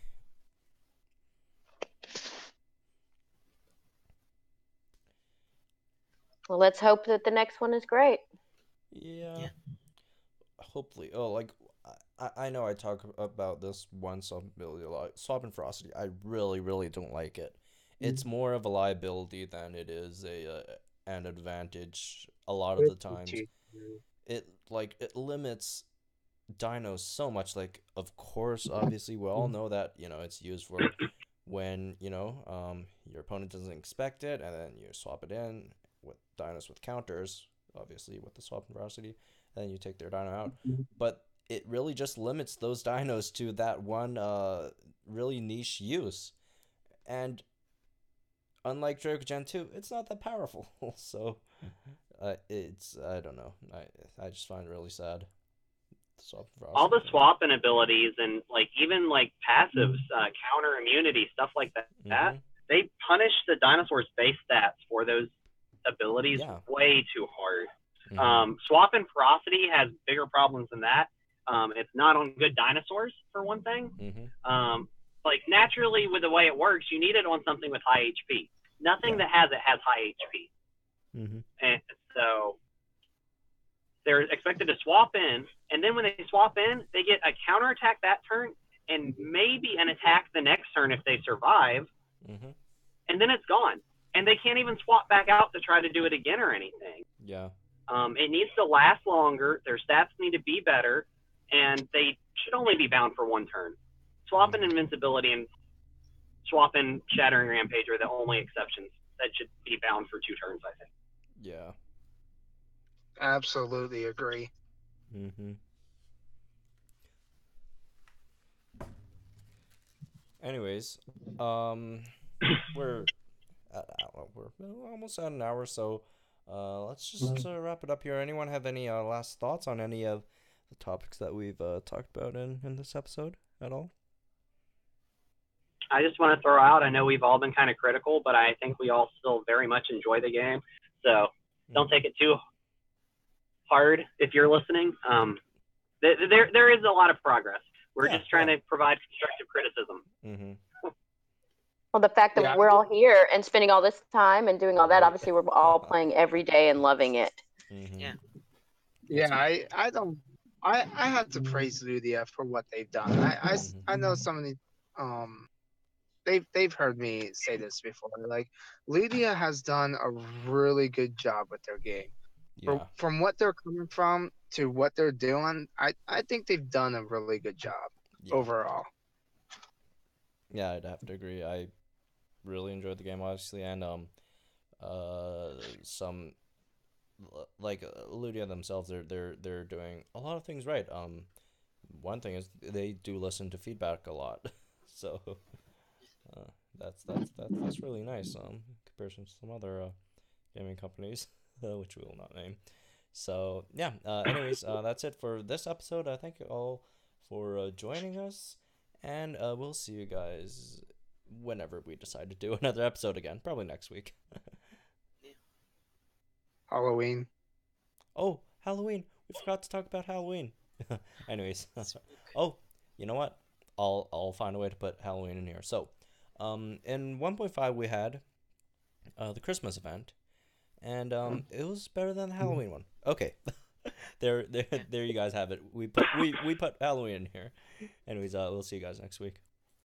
Well, let's hope that the next one is great. Yeah. Hopefully. Oh, like I know I talk about this one swap ability a lot. Swap and ferocity. I really, really don't like it. It's more of a liability than it is an advantage. A lot of the times, it limits dinos so much. Like, of course, obviously, we all know that it's used for when your opponent doesn't expect it, and then you swap it in with dinos with counters. Obviously, with the swap and ferocity, and then you take their dino out. But it really just limits those dinos to that one really niche use. And unlike Draco Gen 2, it's not that powerful. So it's, I don't know. I just find it really sad. All the swapping abilities and like even like passives, counter immunity, stuff like that, they punish the dinosaur's base stats for those abilities way too hard. Swap and ferocity has bigger problems than that. It's not on good dinosaurs, for one thing. Like naturally, with the way it works, you need it on something with high HP. Nothing that has it has high HP. And so they're expected to swap in, and then when they swap in, they get a counterattack that turn and maybe an attack the next turn if they survive, and then it's gone. And they can't even swap back out to try to do it again or anything. Yeah. It needs to last longer. Their stats need to be better, and they should only be bound for one turn. Swapping invincibility and swapping shattering rampage are the only exceptions that should be bound for 2 turns, I think. Yeah. Absolutely agree. Anyways, we're almost at an hour, so let's just wrap it up here. Anyone have any last thoughts on any of the topics that we've talked about in this episode at all? I just want to throw out, I know we've all been kind of critical, but I think we all still very much enjoy the game. So don't take it too hard if you're listening. There is a lot of progress. We're just trying to provide constructive criticism. Well, the fact that we're all here and spending all this time and doing all that, obviously we're all playing every day and loving it. I have to praise Ludia for what they've done. I know some of the they've heard me say this before. Like Ludia has done a really good job with their game. From what they're coming from to what they're doing, I think they've done a really good job overall. Yeah, I'd have to agree. I really enjoyed the game, obviously, and some like Ludia themselves, they're doing a lot of things right. One thing is they do listen to feedback a lot, so that's really nice. In comparison to some other gaming companies, which we will not name. So yeah. Anyways, that's it for this episode. Thank you all for joining us, and we'll see you guys whenever we decide to do another episode again. Probably next week. Halloween. Oh, Halloween! We forgot to talk about Halloween. Anyways, oh, you know what? I'll find a way to put Halloween in here. So, in 1.5 we had the Christmas event, and it was better than the Halloween one. Okay, There you guys have it. We put Halloween in here. Anyways, we'll see you guys next week.